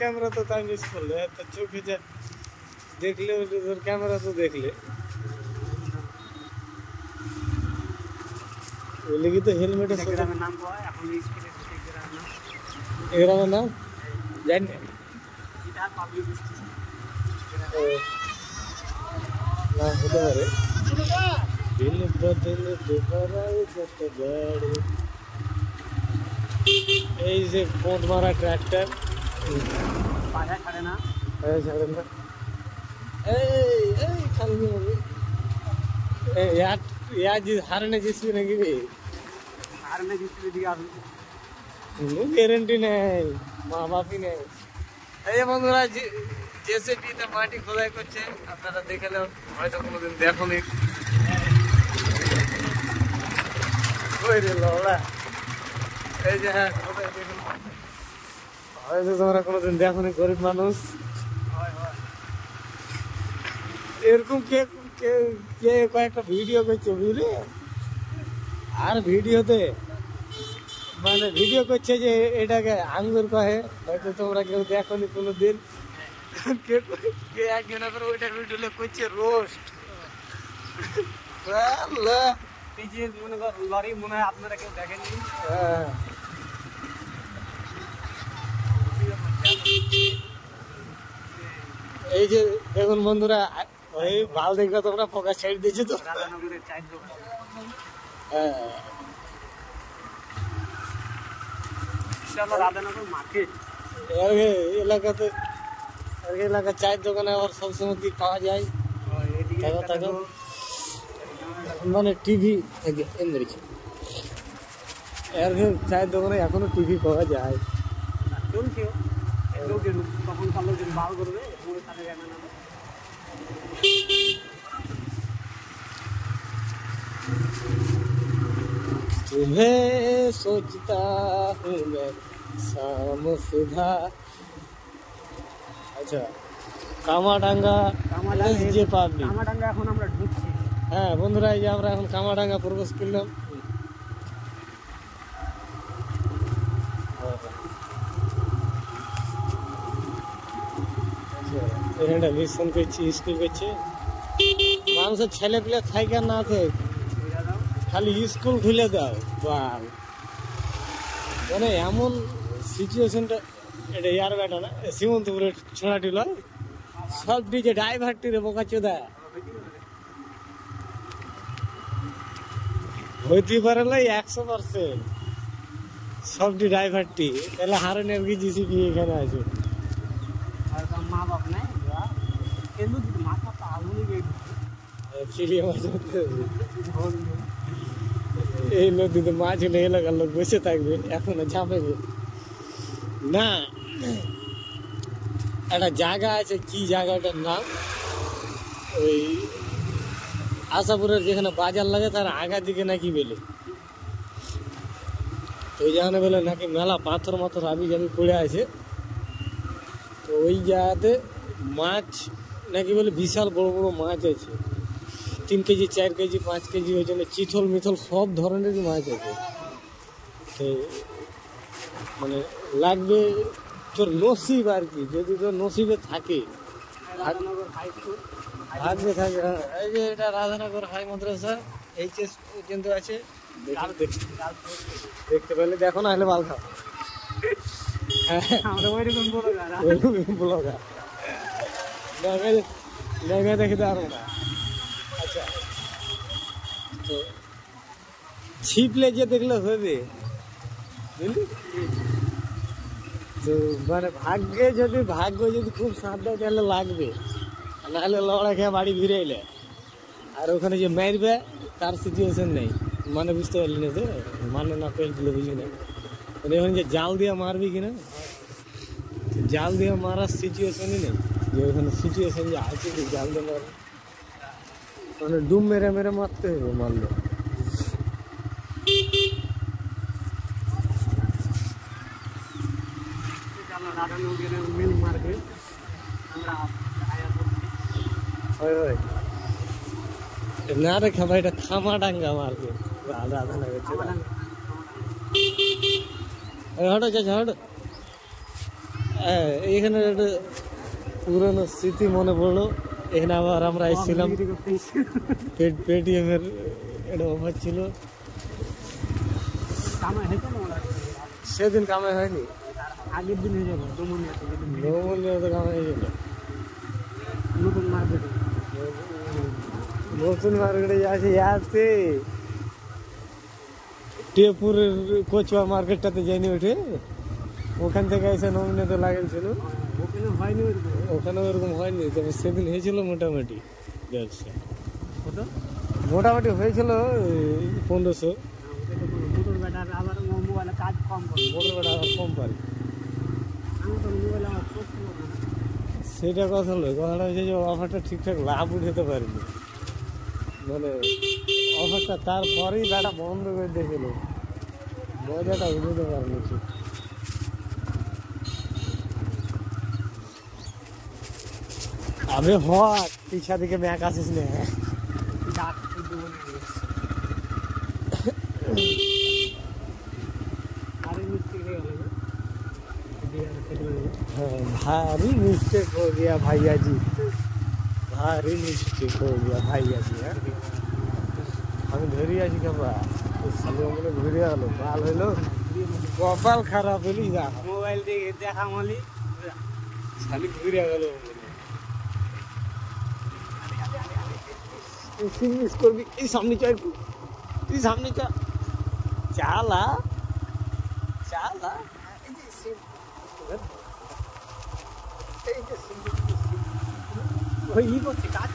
Camera तो time useful है तो चुप जा देख ले उधर कैमरा तो देख ले बोले कि तो हेलमेट है ग्राम नाम को है अपन स्पीड से ग्राम नाम जान इधर पब्लिक नाम होता है दिल बदल दोबारा जट गाड़ी এই যে কোঁত মারা ট্রাক্টর পাড়া ছাড়ে না এই ছাড়ে না এই এই খালি এই ইয়ার যে হারনে জিসবি নাকি রে হারনে জিসবি দিকে আসবে কোনো গ্যারান্টি নেই মা বাপই নেই এই যে বন্ধুরা জেসিবিতে মাটি খোদাই করছে আপনারা দেখলে হয়তো কোনোদিন দেখোনি ওই রে লড়া এই যে হ্যাঁ খোদাই দেখুন হয়তো তোমরা কোনোদিন দেখোনি গরিব মানুষ এরকম কে কে কে কয়েকটা ভিডিও করছে বুঝলি আর ভিডিওতে মানে ভিডিও করছে যে এটাকে আঙ্গুর কহে হয়তো তোমরা কেউ দেখোনি কোনোদিন কে কে একজনের করে ওইটার ভিডিও করছে রোস্ট পিছিয়ে মনে কর লরি মনে হয় আপনারা কেউ দেখেননি হ্যাঁ এই যে দেখুন বন্ধুরা ওই ভাল দেখবে তোমরা পোকা ছেড়ে দিয়েছে তো রাধানগরের চায়ের দোকান হ্যাঁ চলো রাধানগর মার্কেট এলাকাতে এলাকার চায়ের দোকানে আবার সবসময় কি পাওয়া যায় মানে টিভি এমনি এর চায়ের দোকানে এখনো টিভি পাওয়া যায় চলছে তখন কালো দিন বার করবে তাদের জানা না तुम्हें सोचता हूँ मैं शाम सुधा अच्छा কামাডাঙ্গা যে পাবলিক কামাডাঙ্গা এখন আমরা ঢুকছি হ্যাঁ বন্ধুরা এই যে আমরা এখন কামাডাঙ্গা প্রবেশ করলাম এখানটা মিশন করছি স্কুল করছে মানুষের ছেলে পেলে থাকে না থাকে খালি স্কুল খুলে দাও বাহ মানে এমন সিচুয়েশনটা এটা ইয়ার বেটা না সীমন্তপুরের ছোড়াটি লয় সব দিকে ড্রাইভারটি রে বোকা চোদা হইতে পারে না 100% সবটি ড্রাইভারটি তাহলে হারনের কি জিসিপি এখানে আছে আর মা বাপ নাই কিন্তু মাথা পাগলই গেছে চিলিয়ে মাছ ধরতে এই নদীতে মাছ হলে এলাকার লোক বসে থাকবে এখনো ঝাঁপাবে না একটা জায়গা আছে কি জায়গাটার নাম ওই আশাপুরের যেখানে বাজার লাগে তার আগার দিকে নাকি বেলে তো ওই যেখানে বেলে নাকি মেলা পাথর মাথর আবি জাবি পড়ে আছে তো ওই জায়গাতে মাছ নাকি বলে বিশাল বড় বড় মাছ আছে 3 কেজি 4 কেজি 5 কেজি ওই জন্য চিথল মিথল সব ধরনেরই মাছ আছে তো মানে লাগবে তোর নসিব আর কি যদি তোর নসিবে থাকে ভাগ্যে থাকে এই যে এটা রাধানগর হাই মাদ্রাসা এইচএস পর্যন্ত আছে দেখতে পেলে দেখো না হলে বাল খাও আমরা ওইরকম ব্লগার জায়গায় দেখে তো আরো না আচ্ছা তো ছিপলে যে দেখলে হবে বুঝলি তো মানে ভাগ্য যদি খুব সাথ দেয় তাহলে লাগবে নাহলে লড়া খেয়ে বাড়ি ফিরে এলে আর ওখানে যে মারবে তার সিচুয়েশন নেই মানে বুঝতে পারলি না তো মানে না পেল দিলে বুঝলি না মানে ওখানে যে জাল দিয়ে মারবি কিনা জাল দিয়ে মারার সিচুয়েশনই নেই যে ওখানে সিচুয়েশন যে আছে যে জাল দিয়ে মারবে মানে ডুম মেরে মেরে মারতে হবে মারলে রাধানগরের মেন মার্কেট আমরা না রে খাবার এটা খামাডাঙ্গা মার্কেট রাধানগর হটো চাচা হটো এখানে একটা পুরনো স্মৃতি মনে পড়লো। এখানে আবার আমরা এসেছিলাম, পেটিএম এর একটা অফার ছিল, সেদিন কামাই হয়নি, আগের দিন হয়ে যাবে নৌমন্দিরে তো কামাই হয়েছিল। নতুন মার্কেটে নতুন মার্কেটে আছে আসতে টেপুরের কচুয়া মার্কেটটাতে যাইনি ওঠে, ওখান থেকে এসে নৌমন্দিরে লাগিয়েছিল। ওখানে হয়নি ওখানে ওরকম হয়নি, তবে সেদিন হয়েছিল মোটামুটি ব্যবসা, কত মোটামুটি হয়েছিল 1500। মোটর ব্যাটার আবার মোবাইলে কাজ কম করে, মোটর বেটা আবার কম পারে, আমি তো মোবাইলে আমার প্রশ্ন সেটা কথা নয়। কথাটা হচ্ছে যে অফারটা ঠিকঠাক লাভ উঠাতে পারিনি, মানে অফারটা তারপরেই বেটা বন্ধ করে দেখেছিল, মজাটা উঠাতে পারিনি ঠিক। আবে হট পিছা দিকে ম্যাক আসিস না। ডাক আরে মিস্টেক হয়ে গেল हाँ, भारी मिस्टेक हो गया भैया जी, भारी मिस्टेक हो गया भैया जी। আমি ধরি আছি কেবা সালে আমরা ঘুরে গেল, কাল হইলো কপাল খারাপ হইলি যা, মোবাইল দেখে দেখা মালি খালি ঘুরে গেল। মিস করবি, এই সামনে চল, তুই সামনে চল, চালা চালা। ওই ই করছে কাজ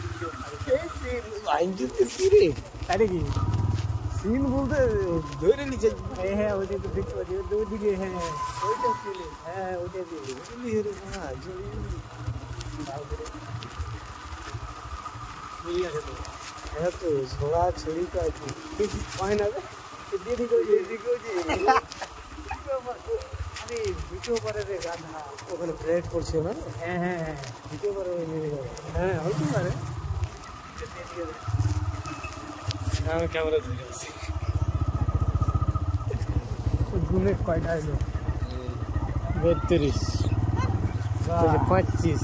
তাই কি সিন বলতে ধরে নিচে, হ্যাঁ ওইটা তো দেখতে পাচ্ছি ওইদিকে, হ্যাঁ ওইটা ছিল, হ্যাঁ ওইটা দিয়ে হ্যাঁ তো ছোড়া ছড়ি তো আছে হয় না দিয়ে দিকে আরে ভিডিও করে রে গাধা, ওখানে প্রেড করছে না, হ্যাঁ হ্যাঁ হ্যাঁ ভিডিও করে নিয়ে যাবে। হ্যাঁ হতে পারে আমি ক্যামেরা ধরে আছি। ঘুমে কয়টা এলো 32 25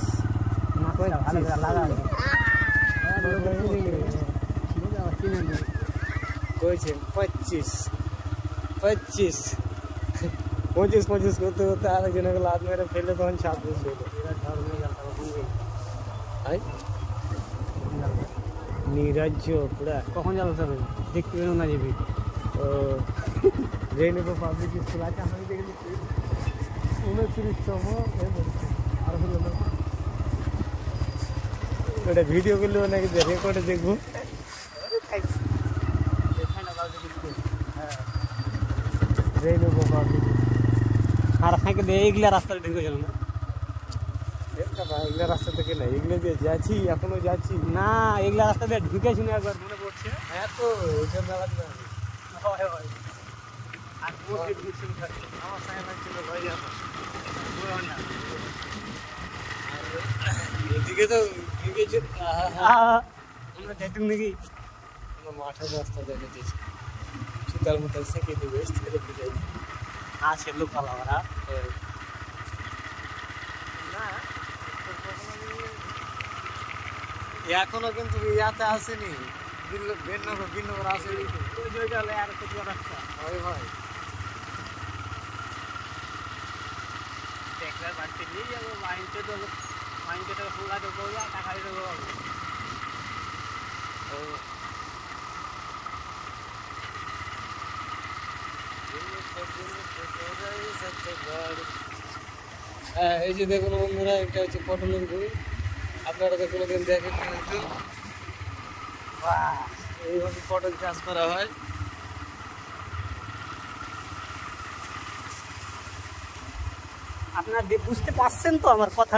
কইছে 25 25 25 করতে করতে আরেকজনকে লাত মেরে ফেলে তখন 26 হলো। আই নিরাজ্য পুরা কখন যাবো তবে দেখতে পেলো না যাবি ও রেনিকো পাবলিক স্কুল আছে, আমি দেখেছি 29তম আর হলো না। ওটা ভিডিও করলে নাকি রেকর্ডে দেখবো। রেনিকো পাবলিক আর সাইকেল দিয়ে এইগুলা রাস্তায় ঢুকে গেল না এগুলো রাস্তা থেকে না, এগুলো দিয়ে যাচ্ছি, এখনো যাচ্ছি না এগুলা রাস্তা দিয়ে ঢুকেছি না একবার মনে পড়ছে হ্যাঁ তো ওইটা মেলাতে না হয় হয় আর মসজিদ ঢুকছিল আমার সাইকেল ছিল ভাই যাবো এদিকে তো ঢুকেছে, আমরা দেখুন নাকি মাঠের রাস্তা দেখেছি শীতার মতো সেঁকে দেবে আছে লোকাল আমরা না এখনো কিন্তু ইয়াতে আসেনি, বিনগর আসেনি ওই জায়গায় আর কত রাস্তা হয় ভাই। দেখলে বাড়তে নিয়ে যাবো মাইন্ডে দেবো, মাইন্ডে টাকা ফুল আছে বলে টাকা দিয়ে দেবো এই যে দেখুন বন্ধুরা, এটা হচ্ছে পটলের গুড়ি, আপনারা তো কোনোদিন দেখেন কিন্তু এইভাবে পটল চাষ করা হয়। আপনারা বুঝতে পারছেন তো আমার কথা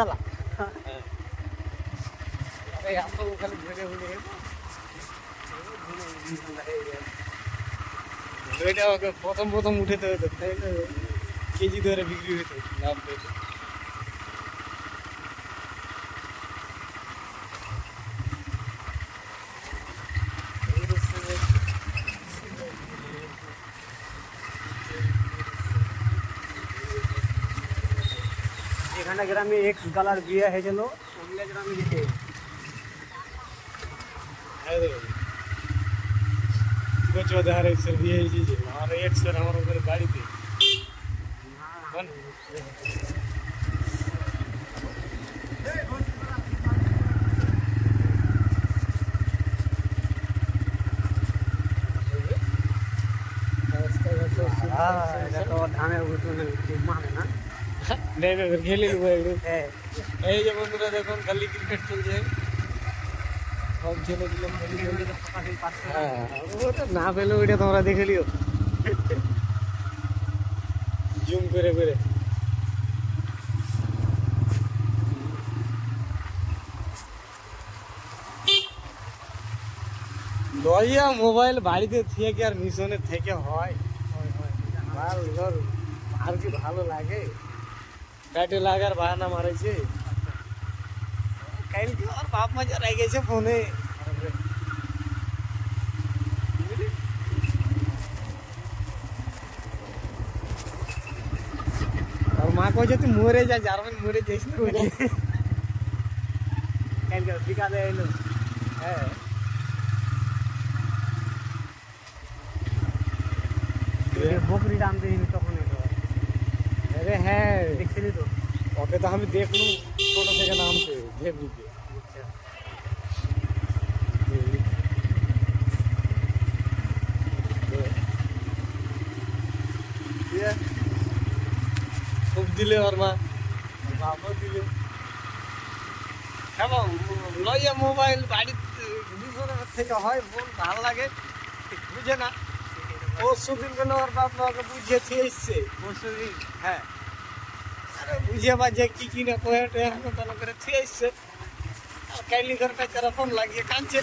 ওখানে ঘুরে ঘুরে এটা ওকে প্রথম উঠেতে হতো, তাই না? কেজি ধরে বিক্রি হতো লাভ পেতে। এখানে ওখানে গ্রামে এক গালার বিয়ে হয়েছিল ওগুলো গ্রামে যেতে কোচবিহার এক্সের বিয়ে হয়েছে আমার এক্সের আমার ওখানে বাড়িতে ধানের মানে না নেবে খেলে নেবো একটু হ্যাঁ এই যে বন্ধুরা দেখুন খালি ক্রিকেট চলছে সব ছেলে দিলাম হ্যাঁ ওটা না পেলে ওইটা তোমরা দেখে লিও জুম করে করে লইয়া মোবাইল বাড়িতে থেকে আর মিশনে থেকে হয় আর কি ভালো লাগে ব্যাটে লাগার বাহানা মারেছে কালকে আর বাপ মা যারা গেছে ফোনে আর মা কইছে তুই মরে যা জার্মান মরে যাইস না কালকে বিকালে এলো হ্যাঁ বকরি দাম দিইনি তখন এলো আরে হ্যাঁ দেখছিলি তো ওকে তো আমি দেখলুম ছোট থেকে নামছে ভেবরিকে খুব দিলে ওর মা বাবা দিলে হ্যাঁ লইয়া মোবাইল বাড়িতে মিশনের থেকে হয় মন ভালো লাগে বুঝে না পরশু দিন কেন ওর বাপ মাকে বুঝিয়ে দিয়ে এসছে পরশু দিন হ্যাঁ আরে বুঝিয়ে বাজে কি কি না কয়ে এখন ভালো করে দিয়ে এসছে আর কাইলি ঘর বেচারা ফোন লাগিয়ে কাঁদছে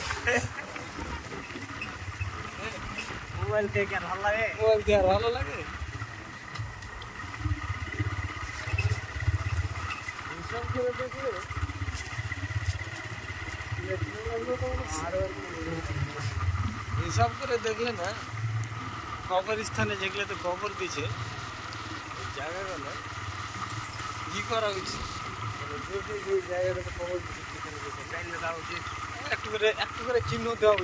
মোবাইল থেকে আর ভালো লাগে মোবাইল দিয়ে আর ভালো লাগে এইসব করে দেখলে এইসব করে দেখলে না কবরস্থানে যেগুলোতে কবর দিছে জায়গাগুলো কি করা উচিত যে জায়গাটাতে কবর দিচ্ছে একটু করে চিহ্ন দেওয়া